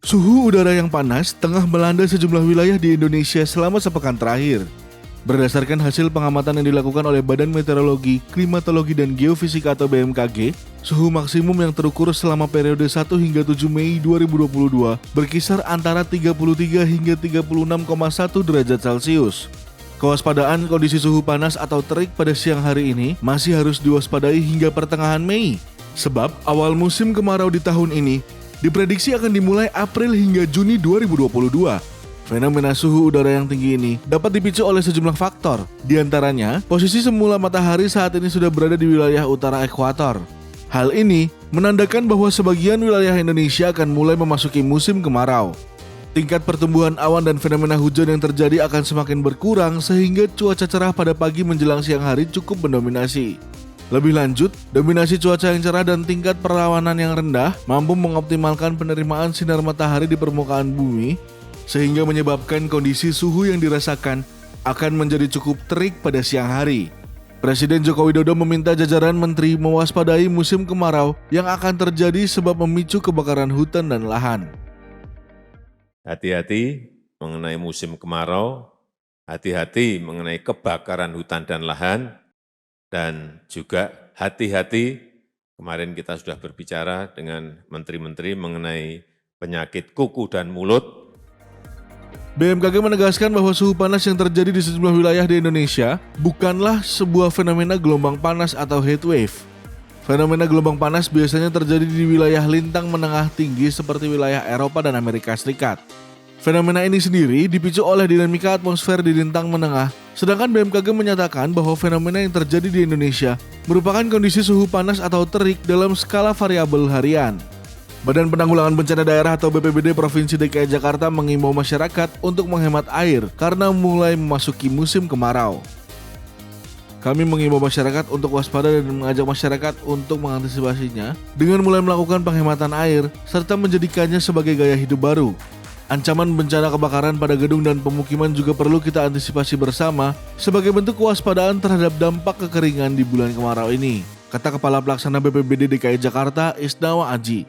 Suhu udara yang panas tengah melanda sejumlah wilayah di Indonesia selama sepekan terakhir. Berdasarkan hasil pengamatan yang dilakukan oleh Badan Meteorologi, Klimatologi dan Geofisika atau BMKG, suhu maksimum yang terukur selama periode 1 hingga 7 Mei 2022 berkisar antara 33 hingga 36,1 derajat Celcius. Kewaspadaan kondisi suhu panas atau terik pada siang hari ini masih harus diwaspadai hingga pertengahan Mei, sebab awal musim kemarau di tahun ini diprediksi akan dimulai April hingga Juni 2022. Fenomena suhu udara yang tinggi ini dapat dipicu oleh sejumlah faktor. Di antaranya, posisi semula matahari saat ini sudah berada di wilayah utara ekuator. Hal ini menandakan bahwa sebagian wilayah Indonesia akan mulai memasuki musim kemarau. Tingkat pertumbuhan awan dan fenomena hujan yang terjadi akan semakin berkurang sehingga cuaca cerah pada pagi menjelang siang hari cukup mendominasi. Lebih lanjut, dominasi cuaca yang cerah dan tingkat perawanan yang rendah mampu mengoptimalkan penerimaan sinar matahari di permukaan bumi sehingga menyebabkan kondisi suhu yang dirasakan akan menjadi cukup terik pada siang hari. Presiden Joko Widodo meminta jajaran menteri mewaspadai musim kemarau yang akan terjadi sebab memicu kebakaran hutan dan lahan. Hati-hati mengenai musim kemarau, hati-hati mengenai kebakaran hutan dan lahan, dan juga hati-hati, kemarin kita sudah berbicara dengan menteri-menteri mengenai penyakit kuku dan mulut. BMKG menegaskan bahwa suhu panas yang terjadi di sejumlah wilayah di Indonesia bukanlah sebuah fenomena gelombang panas atau heat wave. Fenomena gelombang panas biasanya terjadi di wilayah lintang menengah tinggi seperti wilayah Eropa dan Amerika Serikat. Fenomena ini sendiri dipicu oleh dinamika atmosfer di lintang menengah, sedangkan BMKG menyatakan bahwa fenomena yang terjadi di Indonesia merupakan kondisi suhu panas atau terik dalam skala variabel harian. Badan Penanggulangan Bencana Daerah atau BPBD Provinsi DKI Jakarta mengimbau masyarakat untuk menghemat air karena mulai memasuki musim kemarau. Kami mengimbau masyarakat untuk waspada dan mengajak masyarakat untuk mengantisipasinya dengan mulai melakukan penghematan air serta menjadikannya sebagai gaya hidup baru. Ancaman bencana kebakaran pada gedung dan pemukiman juga perlu kita antisipasi bersama sebagai bentuk kewaspadaan terhadap dampak kekeringan di bulan kemarau ini, kata Kepala Pelaksana BPBD DKI Jakarta Isnawa Aji.